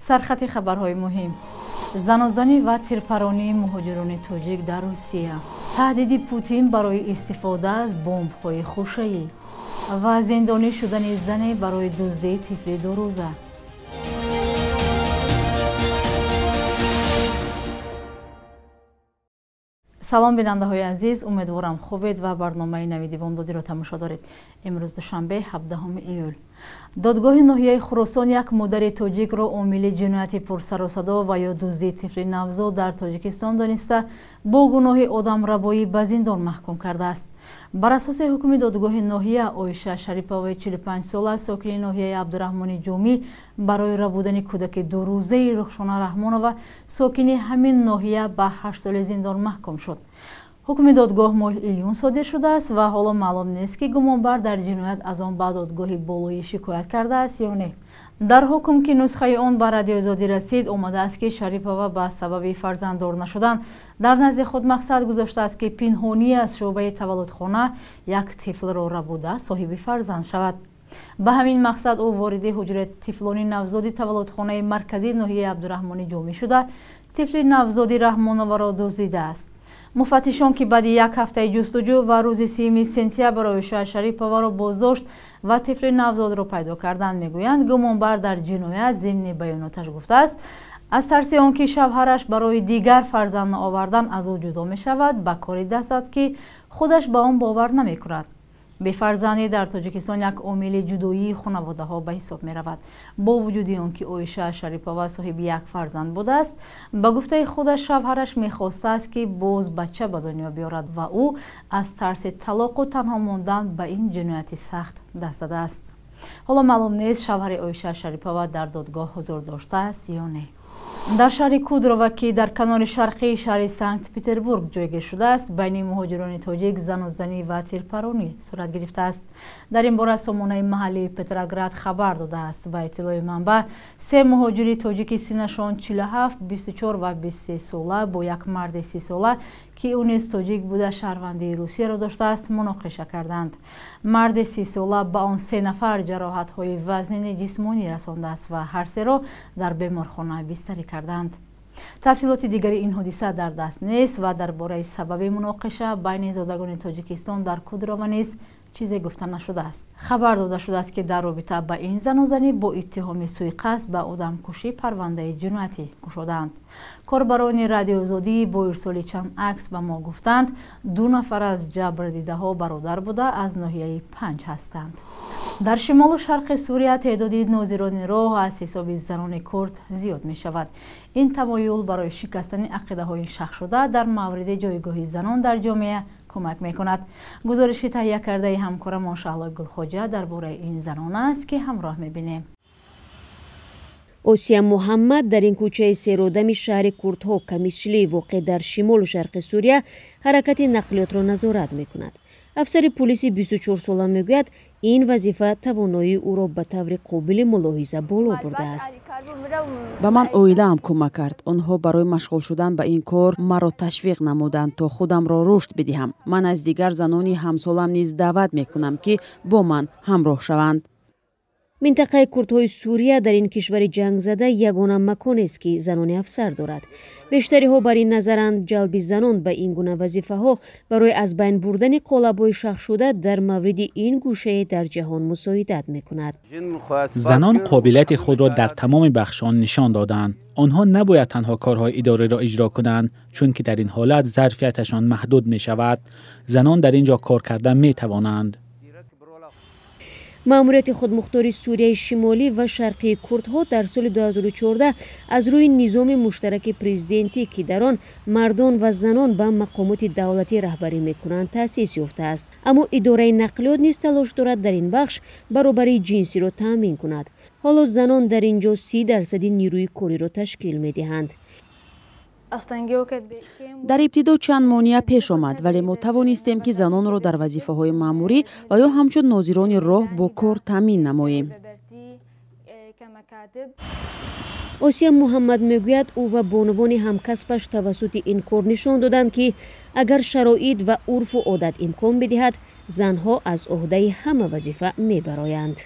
سرخط خبرهای مهم: زنازنی و تیرپرانی مهاجران تاجیک در روسیه، تهدید پوتین برای استفاده از بمب‌های خوشه‌ای و زندانی شدن زن برای دزدی طفل 2 روزه. سلام بیننده های عزیز، امیدوارم خوبید و برنامه نوید بامدادی را تماشا دارید. امروز دوشنبه 17 ایول. دادگاه ناحیه خراسان یک مادر تاجیک را عامل جنایت پرسر و صدا و یا دزدی طفل نوزاد در تاجیکستان دانسته با گناه آدمربایی به زندان محکوم کرده است. بر اساس حکم دادگاه ناحیه، عایشه شریپوی 45 ساله ساکن ناحیه عبدالرحمن جومی برای ربودن کودک 2 روزه رخشانه رحمانова ساکن همین ناحیه به 8 سال زندان محکوم شد. حکم دادگاه ماه ایلیون صادر شده است و حالا معلوم نیست که گمانبر در جنایت از آن به دادگاه بالایی شکایت کرده است یا نه. در حکم که نسخه آن به رادیو آزادی رسید آمده است که شریپووا به سبب فرزنددار نشدن در نزد خود مقصد گذاشته است که پنهانی از شعبه تولدخانه یک طفل را ربوده صاحب فرزند شود. به همین مقصد او وارد حجره طفلان نوزادی تولدخانه مرکزی ناحیه عبدالرحمن جومی شده طفل نوزادی رحمانова را دزدیده است. مفتشان که بعد یک هفته جستجو و روز 3 سپتامبر عایشه شریپووا را بازداشت و طفل نوزاد را پیدا کردند میگویند گمانبر در جنایت ضمن بیاناتش گفته است از ترس آنکه شوهرش برای دیگر فرزند آوردن از او جدا می شود به کاری دست زد که خودش به آن باور نمی کند. بی‌فرزندی در تاجیکستان یک عامل جدایی خانواده ها به حساب می رود. با وجود آنکه عایشه شریپووا صاحب یک فرزند بوده است، به گفته خودش شوهرش می‌خواسته است که باز بچه به دنیا بیارد و او از ترس طلاق و تنها ماندن به این جنایت سخت دست زده است. حالا معلوم نیست شوهر عایشه شریپووا در دادگاه حضور داشته است یا نه. در شهر کودرووا که در کنار شرقی شهر سنت پتربورگ جایگیر شده است، بین مهاجران تاجیک زنازنی و تیرپرانی صورت گرفته است. در این باره سامانه محلی پترگراد خبر داده است. به اطلاع منبع 3 مهاجر تاجیک سنشان 47، 24 و 23 ساله با یک مرد 30 ساله که او نیز تاجیک بوده شهروندی روسیه را داشته است مناقشه کردند. مرد 30 ساله به آن 3 نفر جراحت‌های وزن جسمانی رسانده است و هر 3 را در بیمارخانه بستری کردند. تفصیلات دیگری این حادثه در دست نیست و درباره سبب مناقشه بین زادگان تاجیکستان در کودرووا نیز چیزی گفته نشده است. خبر داده شده است که در رابطه با این زنازنی با اتهام سوءقصد به آدمکشی پرونده جنایتی گشودند. کاربران رادیو آزادی با ارسال چند عکس به ما گفتند 2 نفر از جبر دیده ها برادر بوده از ناحیه 5 هستند. در شمال و شرق سوریه تعداد ناظران راه از حساب زنان کرد زیاد می شود. این تمایل برای شکستن عقیده های شخص شده در مورد جایگاه زنان در جامعه کمک می کند. گزارش تهیه کرده همکارم ماشاءالله گلخواجه درباره این زنان است که همراه می بینیم. اوسیا محمد در این کوچه سیرودم شهر کردها کمیشلی واقع در شمال و شرق سوریه حرکت نقلیات را نظارت می کند. افسر پلیس 24 ساله میگوید این وظیفه توانایی او را به طور قابل ملاحظه بالا برده است. به من اویله‌ام کمک کرد. آنها برای مشغول شدن به این کار مرا تشویق نمودند تا خودم را رشد بدهم. من از دیگر زنانی همسالم نیز دعوت میکنم که با من همراه شوند. منطقه کردهای سوریه در این کشور جنگ زده یگانه مکان است که زنان افسر دارد. بیشتری ها بر این نظرند جلب زنان به این گونه وظیفه ها برای از بین بردن قالب‌های شخص شده در مورد این گوشه در جهان مساعدت میکند. زنان قابلیت خود را در تمام بخشان نشان دادند. آنها نباید تنها کارهای اداره را اجرا کنند چون که در این حالت ظرفیتشان محدود می شود. زنان در اینجا کار کردن می توانند. مأموریت خودمختاری سوریه شمالی و شرقی کردها در سال 2014 از روی نظام مشترک پرزیدنتی که در آن مردان و زنان به مقامات دولتی رهبری میکنند تأسیس یافته است. اما اداره نقلیات نیز تلاش دارد در این بخش برابری جنسی را تامین کند. حالا زنان در اینجا 30% نیروی کاری را تشکیل میدهند. در ابتدا چند مانع پیش آمد ولی ما توانستیم که زنان را در وظیفه های مأموری و یا همچون ناظران راه با کار تامین نماییم. اوسیا محمد میگوید او و بانوان همکسبش توسط این کار نشان دادند که اگر شرایط و عرف و عادت امکان بدهد زنها از عهده همه وظیفه میبرایند.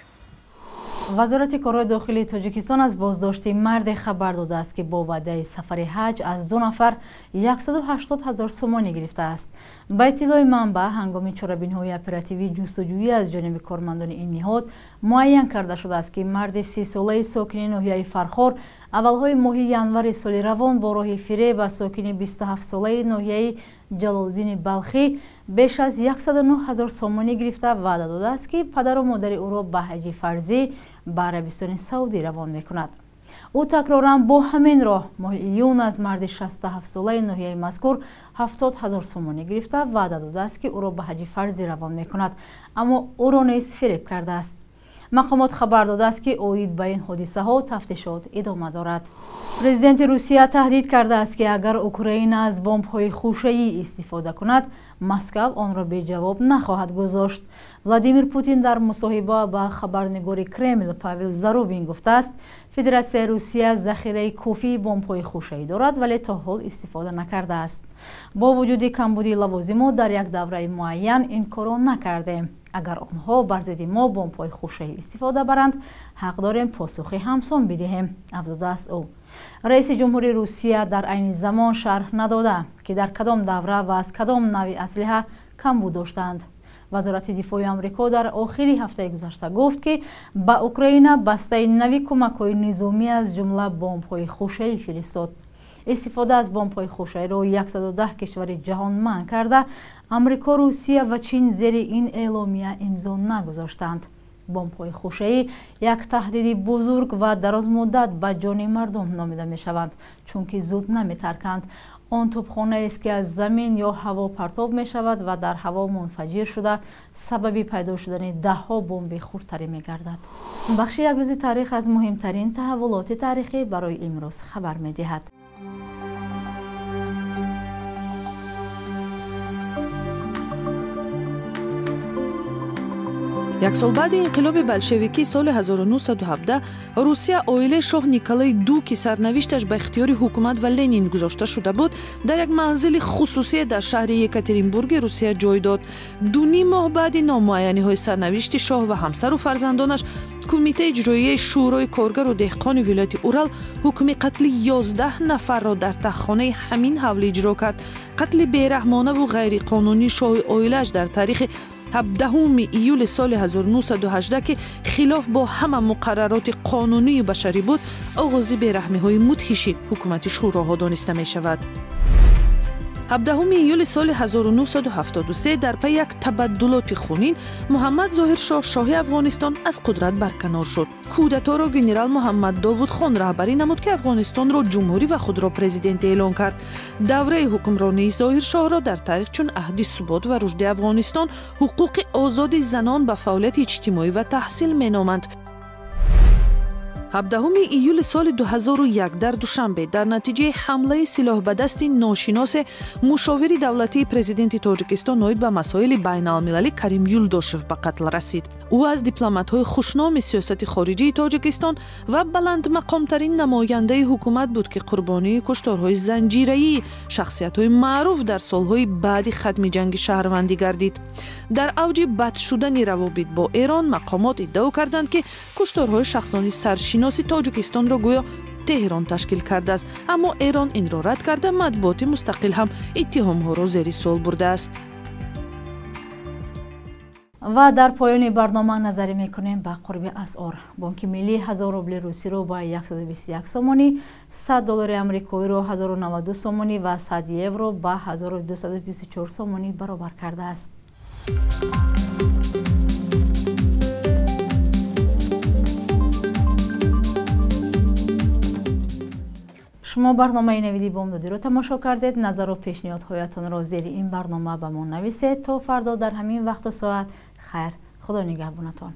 وزارت کارهای داخلی تاجیکستان از بازداشت مرد خبر داده است که با وعده سفر حج از 2 نفر 180,000 سومانی گرفته است. با اطلاع منبع هنگام چاره‌بینی‌های اپراتیوی جستجویی از جانب کارمندان این نهاد معین کرده شده است که مرد 30 ساله ساکن ناحیه فرخار اولهای ماه ینور سال روان با راه فریب و ساکن 27 ساله ناحیه جلال‌الدین بلخی بیش از 109,000 سومانی گرفته وعده داده است که پدر و مادر او را به حج فرضی به عربستان سعودی روان می‌کند. او تکرارا با همین راه ماه ایون از مرد 67 ساله ناحیه مذکور 70,000 سومانی گرفته وعده داده است که او را به حج فرضی روان می‌کند، اما او را نیز فریب کرده است. مقامات خبر داده است که اوید به این حادثه ها تفتیشات ادامه دارد. پرزیدنت روسیه تهدید کرده است که اگر اوکراین از بمب های خوشه‌ای استفاده کند، مسکو آن را به جواب نخواهد گذاشت. ولادیمیر پوتین در مصاحبه با خبرنگار کرمل پاول زاروبین گفته است فدراسیون روسیه ذخیره کافی بمب های خوشه‌ای دارد ولی تا حال استفاده نکرده است. با وجود کمبودی لوازم در یک دوره معین این کار را نکردیم. اگر آنها بر ضد ما بمب‌های خوشه‌ای استفاده برند، حق داریم پاسخی همسان بدهیم، افزوده است او. رئیس جمهوری روسیه در عین زمان شرح نداده که در کدام دوره و از کدام نوع اسلحه کمبود داشتند. وزارت دفاع آمریکا در آخر هفته گذشته گفت که به اوکراین بسته نوی کمک‌های نظامی از جمله بمب‌های خوشه‌ای فرستاد. استفاده از بمب‌های خوشه‌ای را 110 کشور جهان منع کرده، آمریکا، روسیه و چین زیر این اعلامیه امضا نگذاشتند. بمب‌های خوشه‌ای یک تهدید بزرگ و دراز مدت به جان مردم نامیده می‌شوند، چون که زود نمی‌ترکند. آن توپخانه است که از زمین یا هوا پرتاب می‌شود و در هوا منفجر شده سبب پیدا شدن ده‌ها بمب خردتری می‌گردد. بخش یک روز تاریخ از مهمترین تحولات تاریخی برای امروز خبر می‌دهد. یک سال بعد انقلاب بلشویکی سال 1917 روسیه اویله شاه نیکولای دو که سرنوشتش به اختیار حکومت و لنین گذاشته شده بود در یک منزل خصوصی در شهر یکاترینبورگ روسیه جای داد. 2.5 ماه بعد نامعینی های سرنوشت شاه و همسر و فرزندانش کمیته اجرایی شورای کارگر و دهقان ولایت اورال حکم قتل 11 نفر را در تخانه همین حوله اجرا کرد. قتل بیرحمانه و غیر قانونی شاه اویلش در تاریخ 17 ایول سال 1918 که خلاف با همه مقررات قانونی و بشری بود، آغاز بیرحمی‌های مدهش حکومت شوراها دانسته می شود. 17 ایول سال 1973 در پی یک تبدلات خونین محمد ظاهر شاه شاه افغانستان از قدرت برکنار شد. کودتا را گنرال محمد داوود خان رهبری نمود که افغانستان را جمهوری و خود را پرزیدنت اعلان کرد. دوره حکمرانی ظاهر شاه را در تاریخ چون عهد ثبات و رشد افغانستان، حقوق آزاد زنان به فعالیت اجتماعی و تحصیل مینامند. 17 ایول سال 2001 در دوشنبه در نتیجه حمله سلاح به دست ناشناس مشاور دولتی پرزیدنت تاجیکستان نائب به مسائل بین المللی کریم یولداشف به قتل رسید. او از دیپلمات‌های خوشنام سیاست خارجی تاجیکستان و بلند مقام‌ترین نماینده حکومت بود که قربانی کشتارهای زنجیره‌ای شخصیت‌های معروف در سال‌های بعد ختم جنگ شهروندی گردید. در اوج بد شدن روابط با ایران مقامات ادعا کردند که کشتارهای شخصانی سرشناسی تاجیکستان را گویا تهران تشکیل کرده است، اما ایران این را رد کرده. مطبوعات مستقل هم اتهام‌ها را زیر سوال برده است. و در پایان برنامه نظری میکنیم به قرب اسعار. بانک ملی 1000 روبل روسی رو با 121 سومانی، 100 دلار آمریکایی رو 1092 سومانی و 100 یورو با 1224 سومانی برابر کرده است. شما برنامه نویدی بامدادی رو تماشا کردید. نظر و پیشنهادهایتان را زیر این برنامه به ما نویسید. تا فردا در همین وقت و ساعت خیر. خدا نگهبانتان.